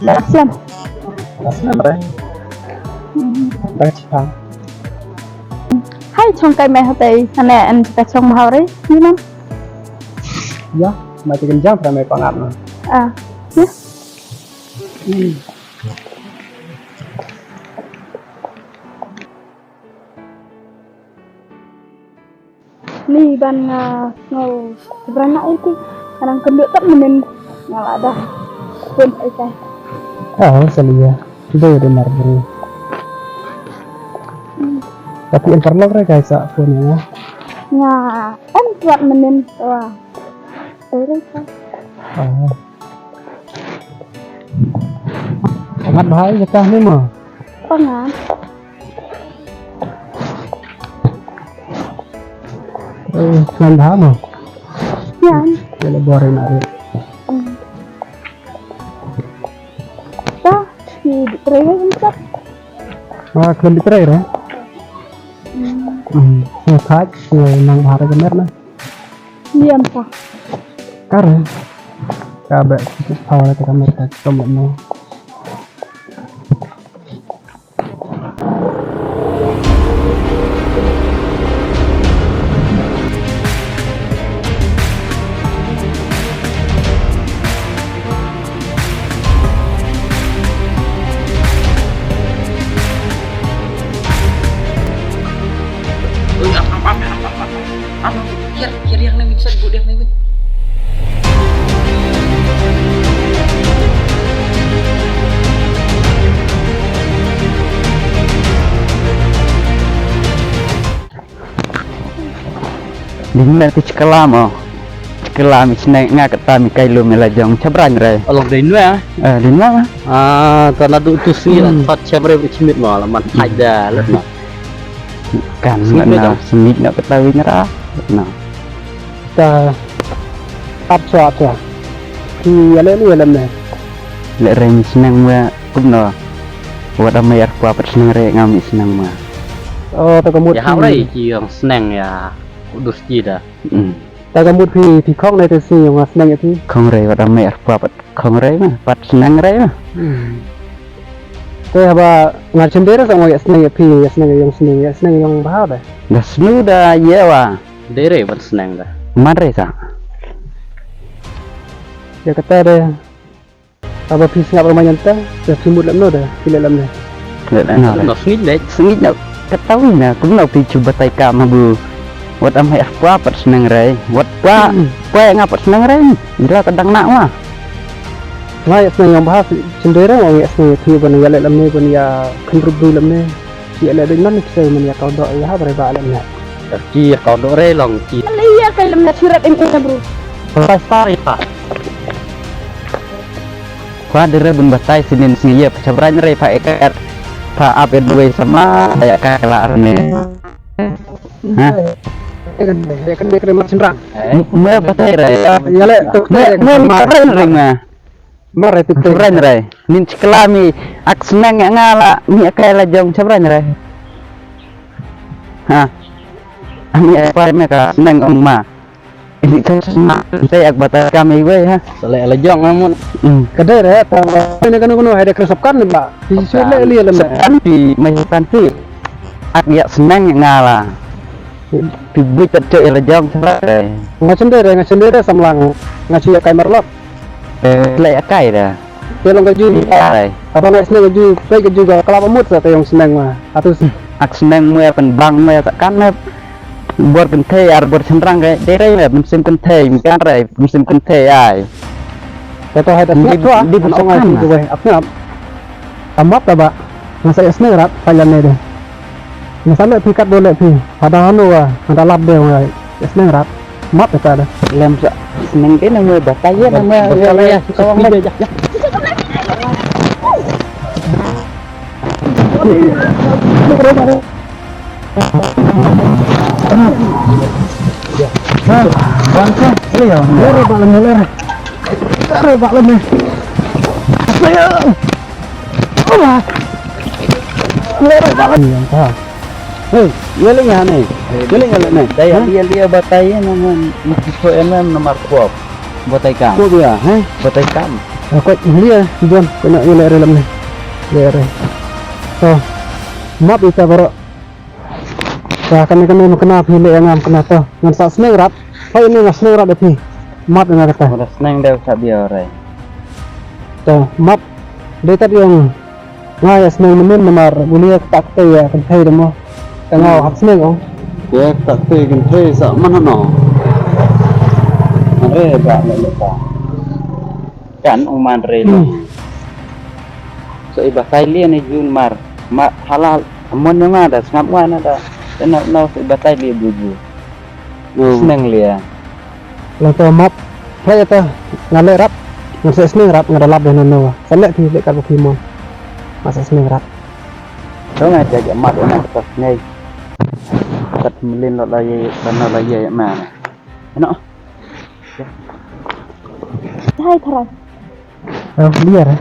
Aslam. Aslam rồi. Đây chăng. Hai trong cây mẹ hati, anh anh ta trong bao đấy, như năm. Ya, mati kencang ramai pangat. À, ya. Ni ban ngau beranak itu, kadang kenduk tak menin ngalah dah pun ikai. Oh, selia. Itu benar bro. Tapi interlock mereka isa pun ya. Nga, em buat menin wah. Terus kan. Oh. Sangat bahaya kah ni mah? Pangan. Sangat bahaya mah. Yan. Kalau boring nak. Dah, si terus kan. Ah, kalau diterai ya. Khát nang bahar kemer na. Diam sah. Kare. Kabe power ta kemer ta tomo. Kira yang ni bisa dibuat dia ni. Dina ti cikelam oh. Cikelam isne nga kata mi kailo melajong cabran re. Along dari nu ya. Dina Tanah tu sih lah. Fat siapa yang bercimit malah man ada lah. kan na semit nak ketahui nyerah. Nah. Ta apa. Ki ale lu alam na. Le rem senang wa kumno. Wa da mayar kwa senang re ngami senang ma. Oh, ta kemut. Ya hawai yang senang ya. Udus dah. Ta kemut pi khong này tu si yang senang itu. Không re wa da mayar kwa không re ma. Pat senang re ma. Te haba ngar cendera sama ya senang yang senang yang bahaya dah. Da snu da ye wa. Dere pun senang dah. Man re sa. Ya kata deh. Apa pi ngap rumah nyanta, dah simut lam no dah, pilih lam dah. Le na. Nó snit đấy. Sengit nak ketahui na kumno pi cuba tai ka ma bu. Wat am hai apa pat senang re. Wat pa ngap pat senang re. Ila kadang nak ma. Wah, ya senang yang bahas cendera orang ya senang itu pun ya lam ni pun ya kendrup dulu lam ni. Si ala dengan ni saya men ya kau doa ya berapa lam ni. Kia kau dore long kia. Iya kai lemna sirat ini bro. Pasar itu. Kwa dere bun batai sinin siya cabran re pa ekat pa ape dua sama kayak kalah ne. Hah? Ya kan dia kena cenderang. Me batai re. Ya le tu Me keren re ma. Mar itu Keren re. Nin ciklami ak senang ngala mi kalah jong cabran re. Hah? Ami apa mereka senang ma. Ini kan saya ak batai kami gue ha. Selek lejong namun. Kedai re ta ini kan kuno ada keresapkan ni Pak. Di sini li lam. Di mahitan si ak ya senang ngala. Publik kecil ya jong cabran. Ngacendera samlang ngaci ya kamera lok. Lek kai dah. Dia long kaju. Apa nak senang kaju, baik kaju juga kelapa mut atau yang senang mah. Atau ak senang mu pen bang mu takkan buat kente ar buat cenderang kayak dere musim kente kan re musim kente ai. Kata ada siap tu ah. Di bersama itu weh. Apa? Amat tak Pak? Masa senang rat panjang ni deh. Misalnya pikat boleh pi. Ada anu ah, ada lap deh weh. Senang rat. Mat tak ada. Lem sa senang ke nama batai ya nama ya kawang le. Bangsa, iya. Lere Pak lem lere. Lere Pak lem. Saya. Olah. Lere Pak lem. Yang Hei, yeling ya nih. Yeling ya nih. Dia batai ya nama info nomor 12. Batai kam. Kau dia, Batai kam. Aku lihat John kena ilek dalam ni. Lere. So, map itu baru. Saya akan kena pilih yang ngam kena tu. Ngan sak seneng rat. Pai ini ngan seneng rat ati. Map yang kata. Udah seneng dah usah biar rai. So, map dia tadi yang ngai seneng nemen nomor bulia tak tahu ya kan thay demo. Tengah hap seneng oh. Ya tak tegen teh sak mana no. Mare ba lepa. Kan uman re lo. So iba Thailand ni jun mar. Halal amon yang ada ngap wan ada. Enak no iba Thailand bubu. Seneng lia. Lalu tu map saya tu ngalek rat. Ngan saya seneng rat ngan dalap dengan nawa. Selek di dekat Pokemon. Masa seneng rat. Đó là chạy mặt của nó thật ngay thật lên lọt là gì là gì mà nó Hai terang. Liar ya.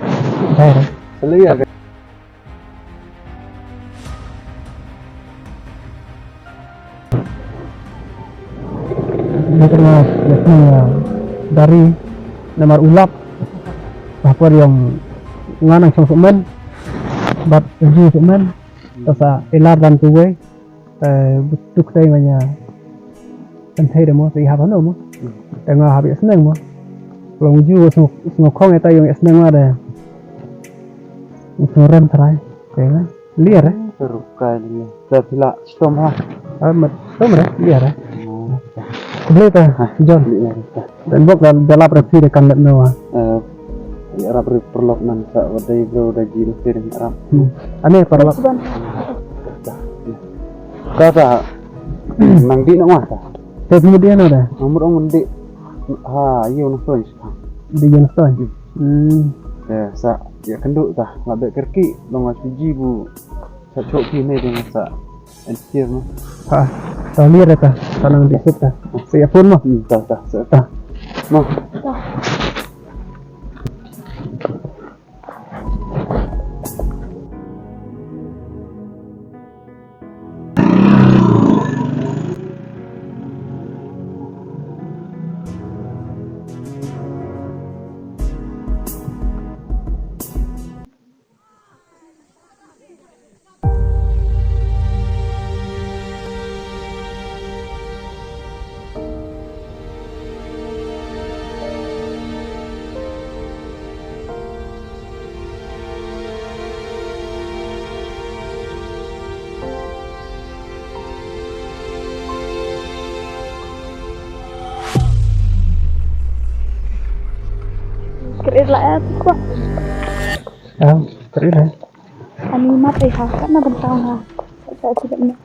Liar. Selia ke? Ini kena biasanya dari nomor ulap apa yang nganang sang sumen bat uji sumen tasa elar dan tuwe butuk saya banyak pentai demo saya apa no mo tengah habis seneng mo kalau uji semua kong itu yang seneng ada rem terai kayak liar ya seru kali bila semua amat semua liar ya boleh tak John dan bok dalam repi dekat Noah Ya Arab perlok nan sa wadai bro da jiru firin Arab. Aneh perlok. Kata nang di nak masa. Saya kemudian ada. Nomor orang di ha iyo na soy. Di Johnstone. Ya sa ya kenduk tah ngabe kerki long asiji bu. Sa chok kini dengan sa encir no. Ha. Tahu lihat tak? Tanang di situ. Saya pun mah. Tah sa. No. Kira lah ya kok. Terus. Ani map ha kan na bentang ha. Saya tidak